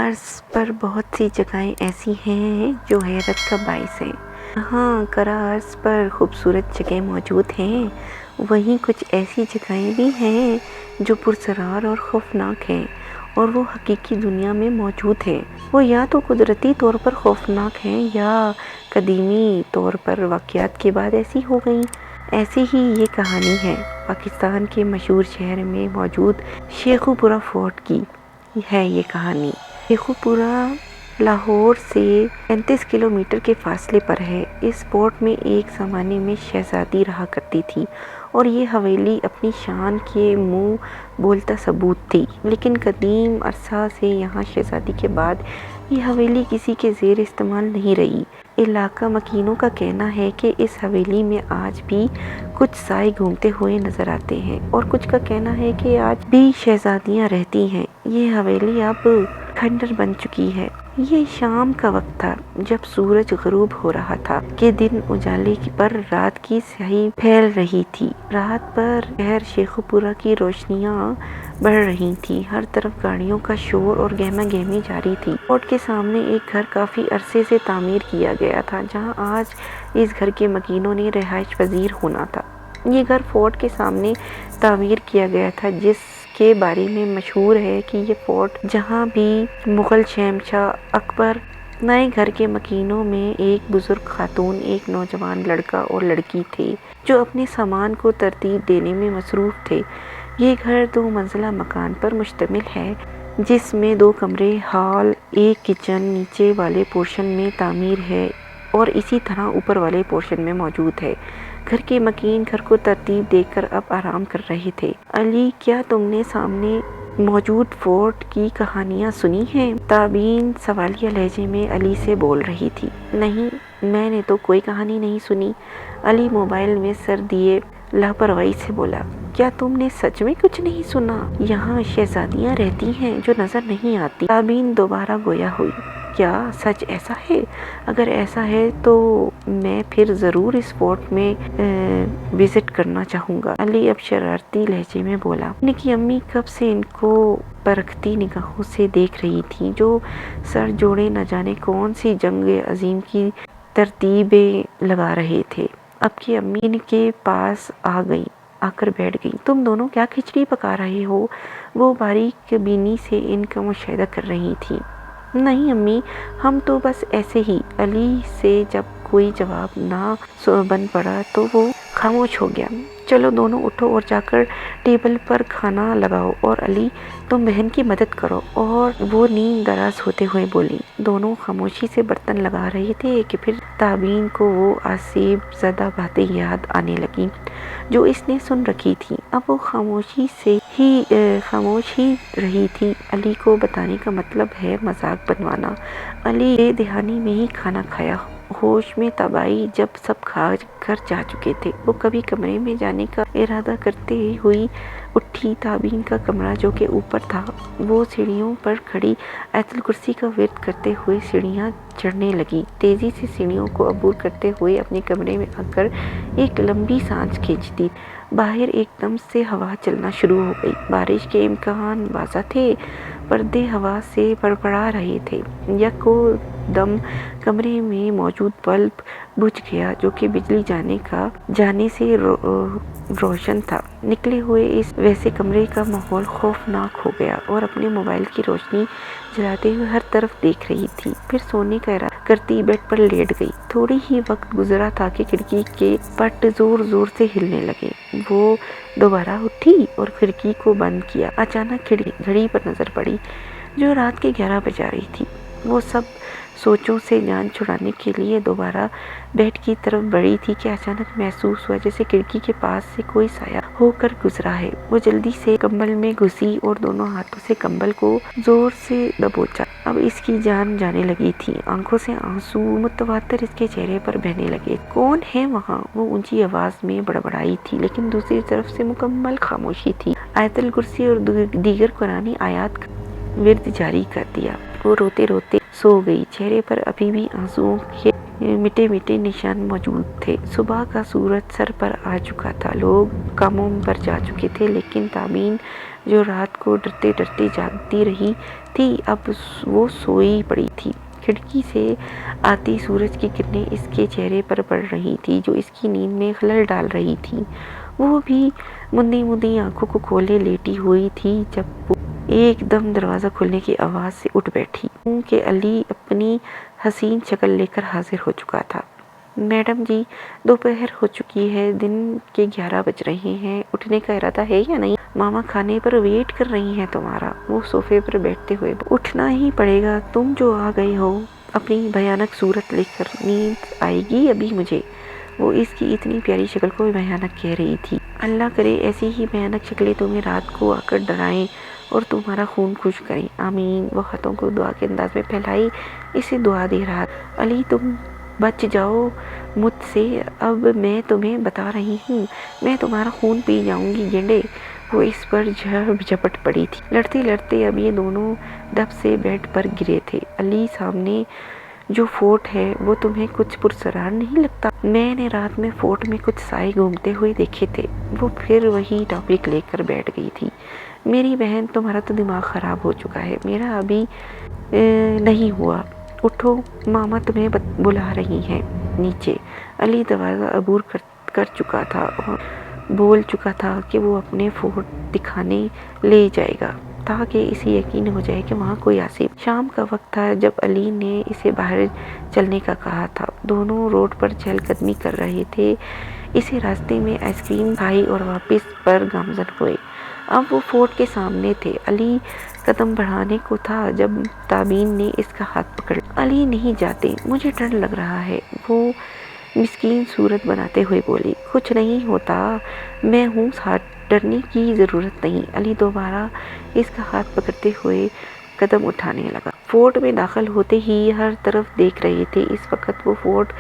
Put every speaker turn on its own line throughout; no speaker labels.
عرض پر بہت سی جگہیں ایسی ہیں جو حیرت کا باعث ہیں۔ ہاں، کرہ ارض پر خوبصورت جگہیں موجود ہیں، وہیں کچھ ایسی جگہیں بھی ہیں جو پراسرار اور خوفناک ہیں، اور وہ حقیقی دنیا میں موجود ہیں۔ وہ یا تو قدرتی طور پر خوفناک ہیں یا قدیمی طور پر واقعات کے بعد ایسی ہو گئیں۔ ایسی ہی یہ کہانی ہے پاکستان کے مشہور شہر میں موجود شیخو پورہ فورٹ کی ہے۔ یہ کہانی شیخو پورہ لاہور سے 35 کلومیٹر کے فاصلے پر ہے۔ اس فورٹ میں ایک زمانے میں شہزادی رہا کرتی تھی اور یہ حویلی اپنی شان کے منہ بولتا ثبوت تھی، لیکن قدیم عرصہ سے یہاں شہزادی کے بعد یہ حویلی کسی کے زیر استعمال نہیں رہی۔ علاقہ مکینوں کا کہنا ہے کہ اس حویلی میں آج بھی کچھ سائے گھومتے ہوئے نظر آتے ہیں، اور کچھ کا کہنا ہے کہ آج بھی شہزادیاں رہتی ہیں۔ یہ حویلی اب کھنڈر بن چکی ہے۔ یہ شام کا وقت تھا جب سورج غروب ہو رہا تھا کہ دن اجالے پر رات کی سیاہی پھیل رہی تھی۔ رات پر شہر شیخو پورہ کی روشنیاں بڑھ رہی تھیں، ہر طرف گاڑیوں کا شور اور گہما گہمی جاری تھی۔ فورٹ کے سامنے ایک گھر کافی عرصے سے تعمیر کیا گیا تھا، جہاں آج اس گھر کے مکینوں نے رہائش پذیر ہونا تھا۔ یہ گھر فورٹ کے سامنے تعمیر کیا گیا تھا، جس کے بارے میں مشہور ہے کہ یہ فورٹ جہاں بھی مغل شہنشاہ اکبر نئے گھر کے مکینوں میں ایک بزرگ خاتون، ایک نوجوان لڑکا اور لڑکی تھے جو اپنے سامان کو ترتیب دینے میں مصروف تھے۔ یہ گھر 2 منزلہ مکان پر مشتمل ہے، جس میں 2 کمرے، ہال، ایک کچن نیچے والے پورشن میں تعمیر ہے اور اسی طرح اوپر والے پورشن میں موجود ہے۔ گھر کے مکین گھر کو ترتیب دے کر اب آرام کر رہے تھے۔ علی، کیا تم نے سامنے موجود فورٹ کی کہانیاں سنی ہیں؟ تابین سوالیہ لہجے میں علی سے بول رہی تھی۔ نہیں، میں نے تو کوئی کہانی نہیں سنی، علی موبائل میں سر دیے لاپرواہی سے بولا۔ کیا تم نے سچ میں کچھ نہیں سنا؟ یہاں شہزادیاں رہتی ہیں جو نظر نہیں آتی۔ تابین دوبارہ گویا ہوئی۔ کیا سچ ایسا ہے؟ اگر ایسا ہے تو میں پھر ضرور اس فورٹ میں وزٹ کرنا چاہوں گا، علی اب شرارتی لہجے میں بولا۔ ان کی امی کب سے ان کو پرکھتی نگاہوں سے دیکھ رہی تھیں، جو سر جوڑے نہ جانے کون سی جنگ عظیم کی ترتیبیں لگا رہے تھے۔ اب کی امی ان کے پاس آ کر بیٹھ گئی۔ تم دونوں کیا کھچڑی پکا رہے ہو؟ وہ باریک بینی سے ان کا مشاہدہ کر رہی تھیں۔ نہیں امی، ہم تو بس ایسے ہی۔ علی سے جب کوئی جواب نہ بن پڑا تو وہ خاموش ہو گیا۔ چلو دونوں اٹھو اور جا کر ٹیبل پر کھانا لگاؤ، اور علی تم بہن کی مدد کرو، اور وہ نیم دراز ہوتے ہوئے بولی۔ دونوں خاموشی سے برتن لگا رہے تھے کہ پھر تابین کو وہ آسیب زدہ باتیں یاد آنے لگیں جو اس نے سن رکھی تھیں۔ اب وہ خاموش ہی رہی تھی۔ علی کو بتانے کا مطلب ہے مذاق بنوانا۔ علی بے دہانی میں ہی کھانا کھایا، ہوش میں تب آئی جب سب کھا کر جا چکے تھے۔ وہ کبھی کمرے میں جانے کا ارادہ کرتے ہوئی اٹھی۔ تابین کا کمرہ جو کہ اوپر تھا، وہ سیڑھیوں پر کھڑی آیت الکرسی کا ورد کرتے ہوئے سیڑھیاں چڑھنے لگی۔ تیزی سے سیڑھیوں کو عبور کرتے ہوئے اپنے کمرے میں آ کر ایک لمبی سانس کھینچی۔ باہر ایک دم سے ہوا چلنا شروع ہو گئی۔ بارش کے امکان واضح تھے۔ پردے ہوا سے بڑبڑا رہے تھے۔ یکو دم کمرے میں موجود بلب بجھ گیا، جو کہ بجلی جانے سے روشن تھا۔ نکلے ہوئے اس ویسے کمرے کا ماحول خوفناک ہو گیا، اور اپنے موبائل کی روشنی جلاتے ہوئے ہر طرف دیکھ رہی تھی۔ پھر سونے کا ارادہ کرتی بیڈ پر لیٹ گئی۔ تھوڑی ہی وقت گزرا تھا کہ کھڑکی کے پٹ زور زور سے ہلنے لگے۔ وہ دوبارہ اٹھی اور کھڑکی کو بند کیا۔ اچانک گھڑی پر نظر پڑی جو رات کے 11 بجا رہی تھی۔ وہ سب سوچوں سے جان چھڑانے کے لیے دوبارہ بیڈ کی طرف بڑھی تھی کہ اچانک محسوس ہوا جیسے کھڑکی کے پاس سے کوئی سایہ ہو کر گزرا ہے۔ وہ جلدی سے کمبل میں گھسی اور دونوں ہاتھوں سے کمبل کو زور سے دبوچا۔ اب اس کی جان جانے لگی تھی۔ آنکھوں سے آنسو متواتر اس کے چہرے پر بہنے لگے۔ کون ہے وہاں؟ وہ اونچی آواز میں بڑبڑائی تھی، لیکن دوسری طرف سے مکمل خاموشی تھی۔ آیت الکرسی اور دیگر قرآنی آیات کا ورد جاری کر دیا۔ وہ روتے روتے سو گئی۔ چہرے پر ابھی بھی آنسوؤں کے مٹے مٹے نشان موجود تھے۔ صبح کا سورج سر پر آ چکا تھا۔ لوگ کاموں پر جا چکے تھے، لیکن تابین جو رات کو ڈرتے ڈرتے جاگتی رہی تھی اب وہ سوئی پڑی تھی۔ کھڑکی سے آتی سورج کی کرنیں اس کے چہرے پر پڑ رہی تھی جو اس کی نیند میں خلل ڈال رہی تھی۔ وہ بھی مندی مندی آنکھوں کو کھولے لیٹی ہوئی تھی جب وہ ایک دم دروازہ کھلنے کی آواز سے اٹھ بیٹھی کہ علی اپنی حسین شکل لے کر حاضر ہو چکا تھا۔ میڈم جی، دوپہر ہو چکی ہے، دن کے 11 بج رہے ہیں، اٹھنے کا ارادہ ہے یا نہیں؟ ماما کھانے پر ویٹ کر رہی ہیں تمہارا۔ وہ صوفے پر بیٹھتے ہوئے اٹھنا ہی پڑے گا، تم جو آ گئے ہو اپنی بھیانک صورت لے کر، نیند آئے گی ابھی مجھے؟ وہ اس کی اتنی پیاری شکل کو بھیانک کہہ رہی تھی۔ اللہ کرے ایسی ہی بھیانک شکلیں تمہیں رات کو آ کر ڈرائیں اور تمہارا خون خوش کریں، آمین۔ وہ ہاتھوں کو دعا کے انداز میں پھیلائی اسے دعا دے رہا تھا۔ علی تم بچ جاؤ مجھ سے، اب میں تمہیں بتا رہی ہوں میں تمہارا خون پی جاؤں گی گینڈے۔ وہ اس پر جھپٹ پڑی تھی۔ لڑتے لڑتے اب یہ دونوں دب سے بیڈ پر گرے تھے۔ علی سامنے جو فورٹ ہے وہ تمہیں کچھ پرسرار نہیں لگتا؟ میں نے رات میں فورٹ میں کچھ سائے گھومتے ہوئے دیکھے تھے۔ وہ پھر وہی ٹاپک لے کر بیٹھ گئی تھی۔ میری بہن تمہارا تو دماغ خراب ہو چکا ہے، میرا ابھی نہیں ہوا، اٹھو ماما تمہیں بلا رہی ہیں نیچے۔ علی دروازہ عبور کر چکا تھا اور بول چکا تھا کہ وہ اپنے فورٹ دکھانے لے جائے گا تاکہ اسے یقین ہو جائے کہ وہاں کوئی آصف۔ شام کا وقت تھا جب علی نے اسے باہر چلنے کا کہا تھا۔ دونوں روڈ پر چہل قدمی کر رہے تھے، اسے راستے میں آئس کریم کھائی اور واپس پر گامزن ہوئے۔ اب وہ فورٹ کے سامنے تھے۔ علی قدم بڑھانے کو تھا جب تابین نے اس کا ہاتھ پکڑ لیا۔ علی نہیں جاتے، مجھے ڈر لگ رہا ہے، وہ مسکین صورت بناتے ہوئے بولی۔ کچھ نہیں ہوتا، میں ہوں ساتھ، ڈرنے کی ضرورت نہیں۔ علی دوبارہ اس کا ہاتھ پکڑتے ہوئے قدم اٹھانے لگا۔ فورٹ میں داخل ہوتے ہی ہر طرف دیکھ رہے تھے۔ اس وقت وہ فورٹ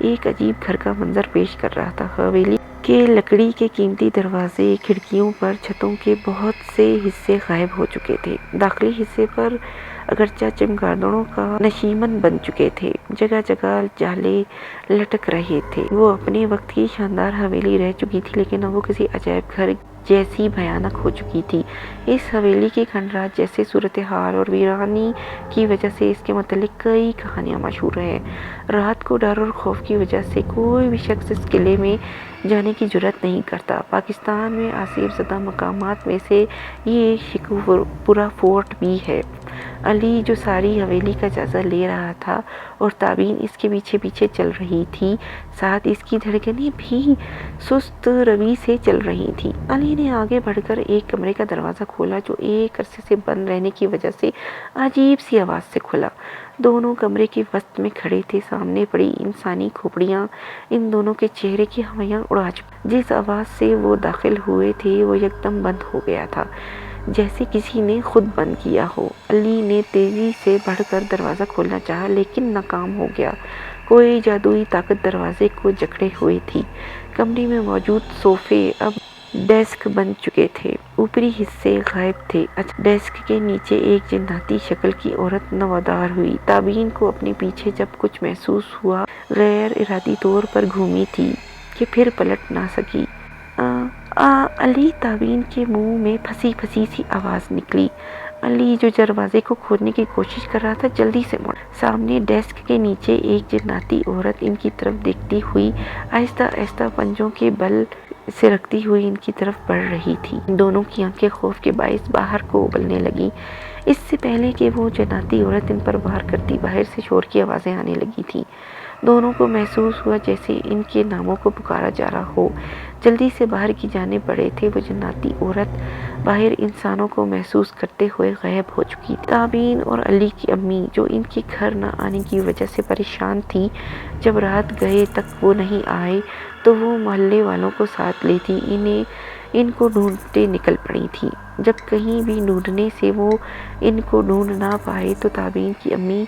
ایک عجیب گھر کا منظر پیش کر رہا تھا۔ حویلی کے لکڑی کے قیمتی دروازے، کھڑکیوں پر چھتوں کے بہت سے حصے غائب ہو چکے تھے۔ داخلی حصے پر اگرچہ چمگادڑوں کا نشیمن بن چکے تھے، جگہ جگہ جالے لٹک رہے تھے۔ وہ اپنے وقت کی شاندار حویلی رہ چکی تھی لیکن اب وہ کسی عجائب گھر جیسی بھیانک ہو چکی تھی۔ اس حویلی کی کھنڈرات جیسے صورتحال اور ویرانی کی وجہ سے اس کے متعلق کئی کہانیاں مشہور ہیں۔ رات کو ڈر اور خوف کی وجہ سے کوئی بھی شخص اس قلعے میں جانے کی جرات نہیں کرتا۔ پاکستان میں آسیب زدہ مقامات میں سے یہ شیخوپورہ فورٹ بھی ہے۔ علی جو ساری حویلی کا جائزہ لے رہا تھا اور تابین اس کے پیچھے پیچھے چل رہی تھی، ساتھ اس کی دھڑکنیں بھی سست روی سے چل رہی تھیں۔ علی نے آگے بڑھ کر ایک کمرے کا دروازہ کھولا جو ایک عرصے سے بند رہنے کی وجہ سے عجیب سی آواز سے کھلا۔ دونوں کمرے کے وسط میں کھڑے تھے، سامنے پڑی انسانی کھوپڑیاں ان دونوں کے چہرے کی ہوائیاں اڑا چکی۔ جس آواز سے وہ داخل ہوئے تھے وہ یکدم بند ہو گیا تھا، جیسے کسی نے خود بند کیا ہو۔ علی نے تیزی سے بڑھ کر دروازہ کھولنا چاہا لیکن ناکام ہو گیا۔ کوئی جادوئی طاقت دروازے کو جکڑے ہوئے تھی۔ کمرے میں موجود صوفے اب ڈیسک بن چکے تھے، اوپری حصے غائب تھے۔ ڈیسک کے نیچے ایک جناتی شکل کی عورت نمودار ہوئی۔ تابین کو اپنے پیچھے جب کچھ محسوس ہوا، غیر ارادی طور پر گھومی تھی کہ پھر پلٹ نہ سکی۔ علی! تابین کے منہ میں پھنسی پھنسی سی آواز نکلی۔ علی جو دروازے کو کھولنے کی کوشش کر رہا تھا جلدی سے مڑا۔ سامنے ڈیسک کے نیچے ایک جناتی عورت ان کی طرف دیکھتی ہوئی آہستہ آہستہ پنجوں کے بل سرکتی ہوئی ان کی طرف بڑھ رہی تھی۔ دونوں کی آنکھیں خوف کے باعث باہر کو اگلنے لگیں۔ اس سے پہلے کہ وہ جناتی عورت ان پر وار کرتی، باہر سے شور کی آوازیں آنے لگی تھیں۔ دونوں کو محسوس ہوا جیسے ان کے ناموں کو پکارا جا رہا ہو۔ جلدی سے باہر کی جانب بڑھے تھے۔ وہ جناتی عورت باہر انسانوں کو محسوس کرتے ہوئے غائب ہو چکی تھی۔ تابین اور علی کی امی جو ان کے گھر نہ آنے کی وجہ سے پریشان تھی، جب رات گئے تک وہ نہیں آئے تو وہ محلے والوں کو ساتھ لیتی ان کو ڈھونڈتے نکل پڑی تھیں۔ جب کہیں بھی ڈھونڈنے سے وہ ان کو ڈھونڈ نہ پائے تو تابین کی امی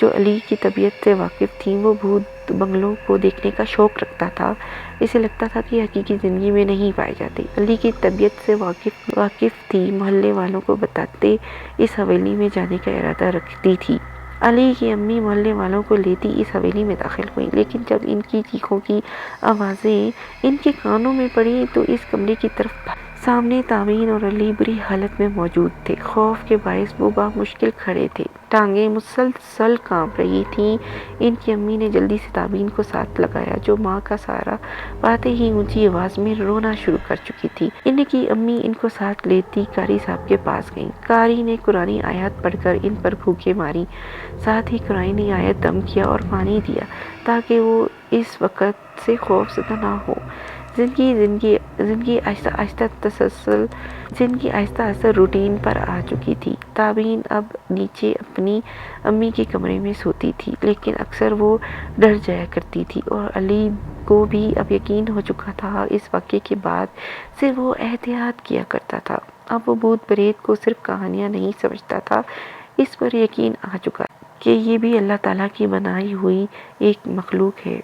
جو علی کی طبیعت سے واقف تھیں، وہ بھوت بنگلوں کو دیکھنے کا شوق رکھتا تھا۔ اسے لگتا تھا کہ حقیقی زندگی میں نہیں پائے جاتے۔ علی کی طبیعت سے واقف تھی، محلے والوں کو بتاتے اس حویلی میں جانے کا ارادہ رکھتی تھی۔ علی کی امی محلے والوں کو لیتی اس حویلی میں داخل ہوئیں، لیکن جب ان کی چیخوں کی آوازیں ان کے کانوں میں پڑیں تو اس کمرے کی طرف سامنے تابین اور علی بری حالت میں موجود تھے۔ خوف کے باعث وہ بامشکل کھڑے تھے، ٹانگیں مسلسل کانپ رہی تھیں۔ ان کی امی نے جلدی سے تابین کو ساتھ لگایا، جو ماں کا سہارا پاتے ہی اونچی آواز میں رونا شروع کر چکی تھی۔ ان کی امی ان کو ساتھ لیتی قاری صاحب کے پاس گئیں۔ قاری نے قرآنی آیات پڑھ کر ان پر پھونکیں ماری، ساتھ ہی قرآنی آیت دم کیا اور پانی دیا تاکہ وہ اس وقت سے خوف زدہ نہ ہو۔ زندگی آہستہ آہستہ روٹین پر آ چکی تھی۔ تابین اب نیچے اپنی امی کے کمرے میں سوتی تھی، لیکن اکثر وہ ڈر جایا کرتی تھی، اور علی کو بھی اب یقین ہو چکا تھا اس واقعے کے بعد سے وہ احتیاط کیا کرتا تھا۔ اب وہ بھوت پریت کو صرف کہانیاں نہیں سمجھتا تھا، اس پر یقین آ چکا کہ یہ بھی اللہ تعالیٰ کی بنائی ہوئی ایک مخلوق ہے۔